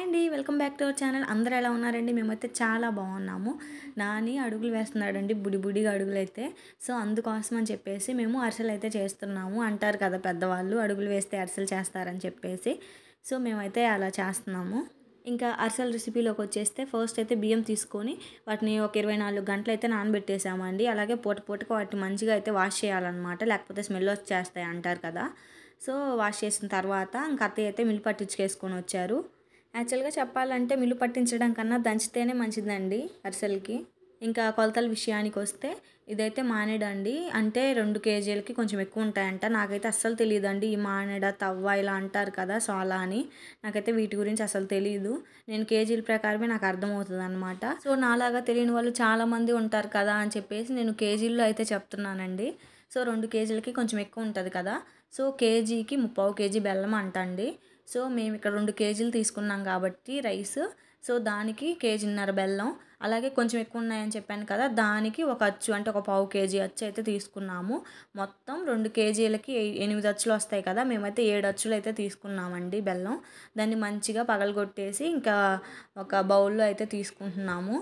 అండి. Welcome back to our channel. అందరూ ఎలా ఉన్నారండి? మేమైతే చాలా బాగున్నాము. నాని అడుగులు వేస్తున్నాడండి, బుడిబుడిగా అడుగులైతే. సో అందుకోసం అని చెప్పేసి మేము అరిసెలు అయితే చేస్తున్నాము. అంటారు కదా పెద్దవాళ్ళు, అడుగులు వేస్తే అరిసెలు చేస్తారని చెప్పేసి. సో మేమైతే అలా చేస్తున్నాము. ఇంకా అరిసెల రెసిపీలోకి వచ్చేస్తే ఫస్ట్ అయితే బియ్యం తీసుకొని వాటిని ఒక 24 గంటలు అయితే నానబెట్టేసామండి. అలాగే పూటకి వాటిని మంచిగా అయితే వాష్ చేయాలన్నమాట, లేకపోతే స్మెల్ వచ్చేస్తాయి అంటారు కదా. సో వాష్ చేసిన తర్వాత ఇంక అత్తయ్య అయితే మిల్లు పట్టించుకేసుకొని వచ్చారు. యాక్చువల్గా చెప్పాలంటే మిల్లు పట్టించడం కన్నా దంచితేనే మంచిదండి అరిసెలకి. ఇంకా కొలతల విషయానికి వస్తే ఇదైతే మానేడండి, అంటే 2 కేజీలకి కొంచెం ఎక్కువ ఉంటాయంట. నాకైతే అస్సలు తెలియదండి ఈ మానేడ తవ్వ ఇలా అంటారు కదా, సో అలా అని నాకైతే వీటి గురించి అసలు తెలియదు. నేను కేజీల ప్రకారమే నాకు అర్థమవుతుంది అనమాట. సో నాలాగా తెలియని వాళ్ళు చాలామంది ఉంటారు కదా అని చెప్పేసి నేను కేజీల్లో అయితే చెప్తున్నానండి. సో 2 కేజీలకి కొంచెం ఎక్కువ ఉంటుంది కదా, సో కేజీకి 3/4 కేజీ బెల్లం అంటండి. సో మేము ఇక్కడ 2 కేజీలు తీసుకున్నాం కాబట్టి రైస్, సో దానికి 1.5 కేజీ బెల్లం, అలాగే కొంచెం ఎక్కువ ఉన్నాయని చెప్పాను కదా, దానికి ఒక అచ్చు అంటే ఒక 1/4 కేజీ అచ్చు అయితే తీసుకున్నాము. మొత్తం 2 కేజీలకి 8 అచ్చులు వస్తాయి కదా, మేమైతే 7 అచ్చులు అయితే తీసుకున్నామండి బెల్లం. దాన్ని మంచిగా పగలగొట్టేసి ఇంకా ఒక బౌల్లో అయితే తీసుకుంటున్నాము.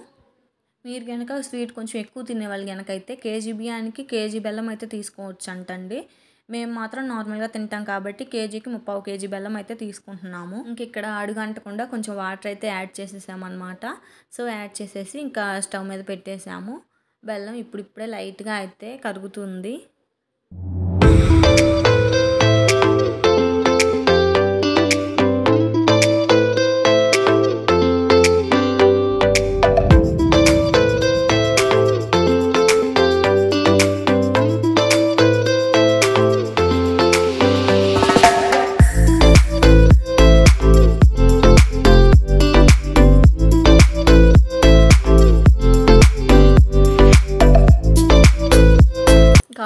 మీరు కనుక స్వీట్ కొంచెం ఎక్కువ తినేవాళ్ళు కనుక అయితే కేజీ బియ్యానికి కేజీ బెల్లం అయితే తీసుకోవచ్చు అంటండి. మేము మాత్రం నార్మల్గా తింటాం కాబట్టి కేజీకి 3/4 కేజీ బెల్లం అయితే తీసుకుంటున్నాము. ఇంక ఇక్కడ అడుగంటకుండా కొంచెం వాటర్ అయితే యాడ్ చేసేసామన్నమాట. సో యాడ్ చేసేసి ఇంకా స్టవ్ మీద పెట్టేసాము. బెల్లం ఇప్పుడిప్పుడే లైట్గా అయితే కరుగుతుంది.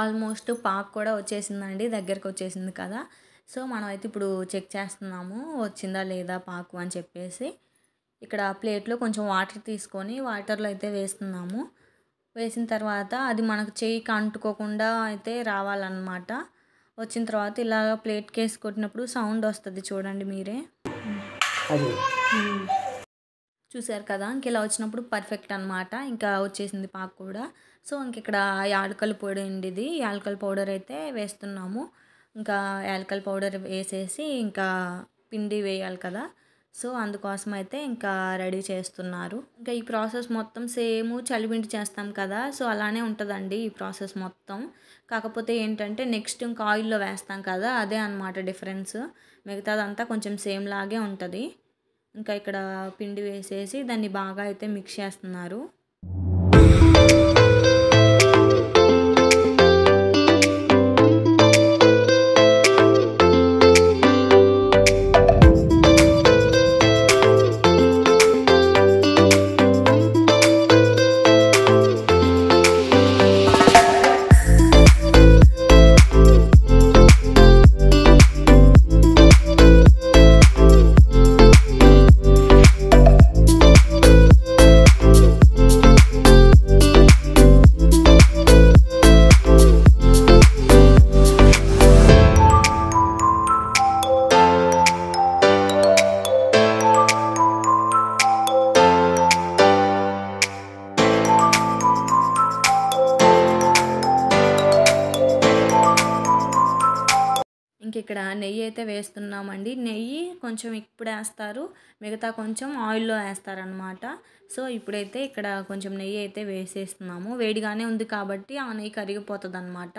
ఆల్మోస్ట్ పాకు కూడా వచ్చేసిందండి, దగ్గరకు వచ్చేసింది కదా. సో మనం అయితే ఇప్పుడు చెక్ చేస్తున్నాము వచ్చిందా లేదా పాకు అని చెప్పేసి. ఇక్కడ ప్లేట్లో కొంచెం వాటర్ తీసుకొని వాటర్లో అయితే వేస్తున్నాము. వేసిన తర్వాత అది మనకు చేయికి అంటుకోకుండా అయితే రావాలన్నమాట. వచ్చిన తర్వాత ఇలా ప్లేట్కి వేసి కొట్టినప్పుడు సౌండ్ వస్తుంది చూడండి మీరే. చూసారు కదా, ఇంక ఇలా వచ్చినప్పుడు పర్ఫెక్ట్ అనమాట. ఇంకా వచ్చేసింది పాకు కూడా. సో ఇంక ఇక్కడ యాలకల పొడి అండి, ఇది యాలకల పౌడర్ అయితే వేస్తున్నాము. ఇంకా యాలకల పౌడర్ వేసేసి ఇంకా పిండి వేయాలి కదా, సో అందుకోసం అయితే ఇంకా రెడీ చేస్తున్నారు. ఇంకా ఈ ప్రాసెస్ మొత్తం సేమ్ చలిపిండి చేస్తాం కదా, సో అలానే ఉంటుందండి ఈ ప్రాసెస్ మొత్తం. కాకపోతే ఏంటంటే నెక్స్ట్ ఇంకా ఆయిల్లో వేస్తాం కదా, అదే అనమాట డిఫరెన్స్. మిగతాదంతా కొంచెం సేమ్ లాగే ఉంటుంది. ఇంకా ఇక్కడ పిండి వేసేసి దాన్ని బాగా అయితే మిక్స్ చేస్తున్నారు. ఇంక ఇక్కడ నెయ్యి అయితే వేస్తున్నామండి. నెయ్యి కొంచెం ఇప్పుడు వేస్తారు, మిగతా కొంచెం ఆయిల్లో వేస్తారనమాట. సో ఇప్పుడైతే ఇక్కడ కొంచెం నెయ్యి అయితే వేసేస్తున్నాము. వేడిగానే ఉంది కాబట్టి ఆ నెయ్యి కరిగిపోతుంది అనమాట.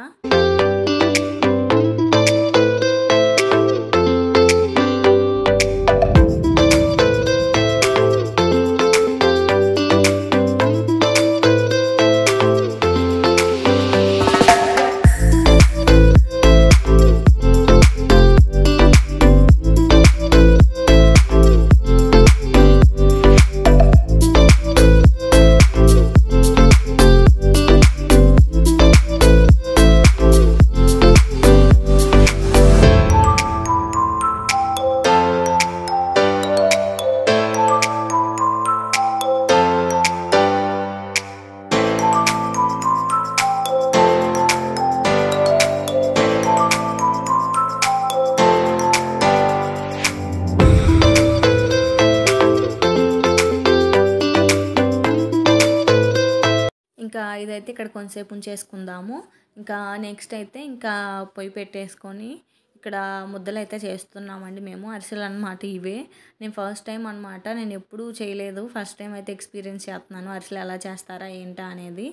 ఇదైతే ఇక్కడ కొంచెంసేపు ఉంచేసుకుందాము. ఇంకా నెక్స్ట్ అయితే ఇంకా పొయ్యి పెట్టేసుకొని ఇక్కడ ముద్దలైతే చేస్తున్నామండి మేము. అరిసెలనమాట ఇవే. నేను ఫస్ట్ టైం అనమాట. నేనెప్పుడూ చేయలేదు. ఫస్ట్ టైం అయితే ఎక్స్‌పీరియన్స్ చేత్తన్నాను. అరిసెలు ఎలా చేస్తారా ఏంటా అనేది.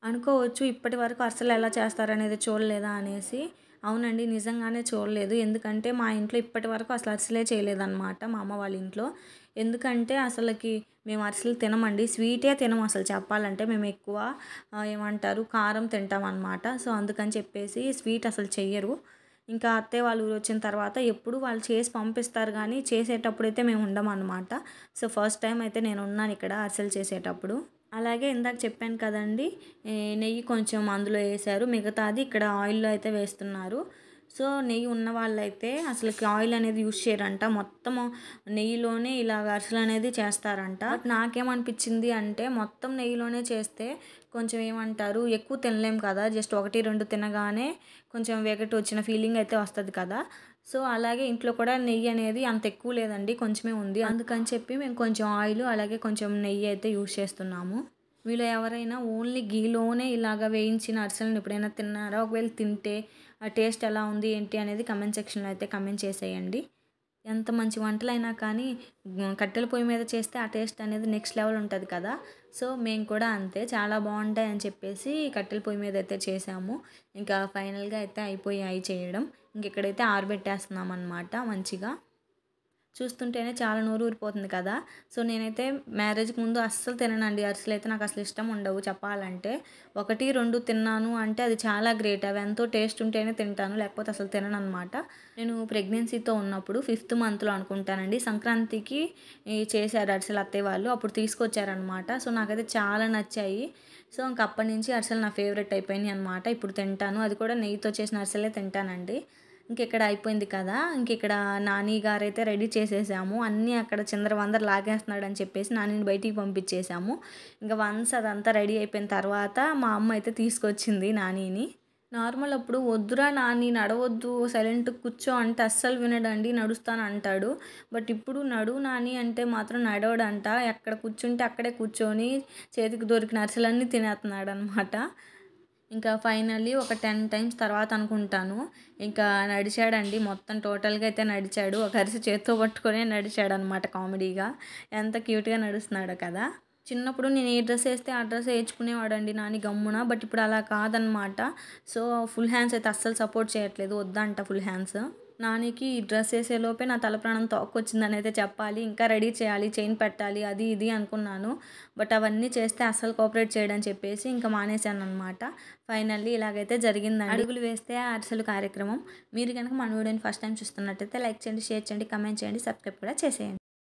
అనుకోవచ్చు ఇప్పటి వరకు అరిసెలు ఎలా చేస్తారనేది చూడలేదా అనేసి. అవునండి. నిజంగానే చూడలేదు. ఎందుకంటే మా ఇంట్లో ఇప్పటి వరకు అసలు అరిసెలే చేయలేదనమాట మా అమ్మ వాళ్ళ ఇంట్లో. ఎందుకంటే అసలకి మేము అరిసెలు తినమండి. స్వీటే తినము అసలు చెప్పాలంటే. మేము ఎక్కువ ఏమంటారు కారం తింటామనమాట. సో, అందుకని చెప్పేసి స్వీట్ అసలు చెయ్యరు. ఇంకా అత్తయ్య వాళ్ళ ఊరొచ్చిన తర్వాత ఎప్పుడు వాళ్ళు చేసి పంపిస్తారు గానీ, చేసేటప్పుడైతే మేము ఉండమనమాట. సో, ఫస్ట్ టైం అయితే నేనున్నాను ఇక్కడ అరిసెలు చేసేటప్పుడు. అలాగే ఇందాక చెప్పాను కదండీ! నెయ్యి కొంచెం అందులో ఏశారు. మిగతాది ఇక్కడ ఆయిల్‌లో అయితే వేస్తున్నారు. సో, నెయ్యి ఉన్న వాళ్ళైతే అసలకి ఆయిల్ అనేది యూజ్ చేయరంట. మొత్తము నెయ్యిలోనే ఇలాగ అరిసెలనేది చేస్తారంట. బట్ నాకేమనిపించింది అంటే మొత్తం నెయ్యిలోనే చేస్తే కొంచెం ఏమంటారు ఎక్కువ తినలేం కదా! జస్ట్ 1, 2 తినగానే కొంచెం వెగటొచ్చిన ఫీలింగ్ అయితే వస్తది కదా! సో, అలాగే ఇంట్లో కూడా నెయ్యి అనేది అంత ఎక్కువ లేదండి. కొంచెమే ఉంది. అందుకని చెప్పి మేము కొంచెం ఆయిలు అలాగే కొంచెం నెయ్యి అయితే యూజ్ చేస్తున్నాము. మీలో ఎవరైనా ఓన్లీ ఘీలోనే ఇలాగ వేయించిన అరిసెలను ఎప్పుడైనా తిన్నారా? ఒకవేళ తింటే ఆ టేస్ట్ ఎలా ఉంది ఏంటి అనేది కామెంట్ సెక్షన్‌లో అయితే కామెంట్ చేసేయండి. ఎంత మంచి వంటలైనా కానీ కట్టెల పొయ్యి మీద చేస్తే ఆ టేస్ట్ అనేది నెక్స్ట్ లెవెల్ ఉంటది కదా! సో, మేము కూడా అంతే చాలా బావుంటాయని చెప్పేసి కట్టెల పొయ్యి మీద అయితే చేసాము. ఇంకా ఫైనల్‌గా అయితే అయిపోయాయి చేయడం. ఇంకిక్కడైతే ఆరబెట్టేస్తున్నామనమాట మంచిగా. చూస్తుంటేనే చాలా నోరు ఊరిపోతుంది కదా! సో, నేనైతే మ్యారేజ్‌కి ముందు అస్సలు తిననండి అరిసెలైతే నాకసలు ఇష్టం ఉండవు చెప్పాలంటే. 1, 2 తిన్నాను అంటే అది చాలా గ్రేట్. అవి ఎంతో టేస్ట్ ఉంటేనే తింటాను. లేకపోతే అసలు తినననమాట. నేను ప్రెగ్నెన్సీతో ఉన్నప్పుడు 5థ్ మంత్‌లో అనుకుంటానండి. సంక్రాంతికి చేశారు అరిసెలు అత్తయ్య వాళ్ళు. అప్పుడు తీసుకొచ్చారనమాట. సో, నాకైతే చాలా నచ్చాయి. సో, ఇంక అప్పటినుంచి అరిసెలు నా ఫేవరెట్ అయిపోయినాయి అనమాట. ఇప్పుడు తింటాను. అది కూడా నెయ్యితో చేసిన అరిసెలే తింటానండి. ఇంకిక్కడ అయిపోయింది కదా! ఇంకిక్కడ నాని గారైతే రెడీ చేసేసాము. అన్నీ అక్కడ చిందరవందర లాగేస్తున్నాడని చెప్పేసి నానిని బయటికి పంపించేసాము. ఇంక వన్స్ అదంతా రెడీ అయిపోయిన తర్వాత మా అమ్మ అయితే తీసుకొచ్చింది నానీని. నార్మల్ అప్పుడు "వద్దురా నాని నడవొద్దు సైలెంట్‌గా కూర్చో" అంటే అస్సలు వినడండి. నడుస్తానంటాడు. బట్ ఇప్పుడు "నడువు నాని" అంటే మాత్రం నడవడంట. ఎక్కడ కూర్చుంటే అక్కడే కూర్చొని చేతికి దొరికిన అరిసెలన్నీ తినేత్తన్నాడనమాట. ఇంకా ఫైనల్లీ ఒక 10 టైమ్స్ తర్వాత అనుకుంటాను. ఇంకా నడిచాడండి మొత్తం టోటల్‌గా అయితే నడిచాడు. ఒక అరిసె చేత్తో పట్టుకొనే నడిచాడనమాట కామెడీగా. ఎంత క్యూట్‌గా నడుస్తున్నాడో కదా! చిన్నప్పుడు నేను ఏ డ్రెస్ ఏస్తే ఆ డ్రెస్ ఏయించుకునేవాడండి నాని గమ్మున. బట్ ఇప్పుడు అలా కాదనమాట. సో, ఫుల్ హ్యాండ్స్ అయితే అస్సలు సపోర్ట్ చేయట్లేదు. వద్దంట ఫుల్ హ్యాండ్స్. నానికి ఈ డ్రెస్ ఏసేలోపే నా తల ప్రాణం తోక్కొచ్చిందనైతే చెప్పాలి. ఇంకా రెడీ చేయాలి, చైన్ పెట్టాలి అది ఇది అనుకున్నాను. బట్ అవన్నీ చేస్తే అస్సలు కోఆపరేట్ చేయడని చెప్పేసి ఇంకా మానేశాననమాట. ఫైనల్లీ ఇలాగైతే జరిగిందండి. అడుగులు వేస్తే అరిసెలు కార్యక్రమం. మీరు గనక మన వీడియోని ఫస్ట్ టైమ్ చూస్తున్నట్టయితే లైక్ చేయండి, షేర్ చేయండి, కామెంట్ చేయండి, సబ్స్క్రైబ్ కూడా చేసేయండి.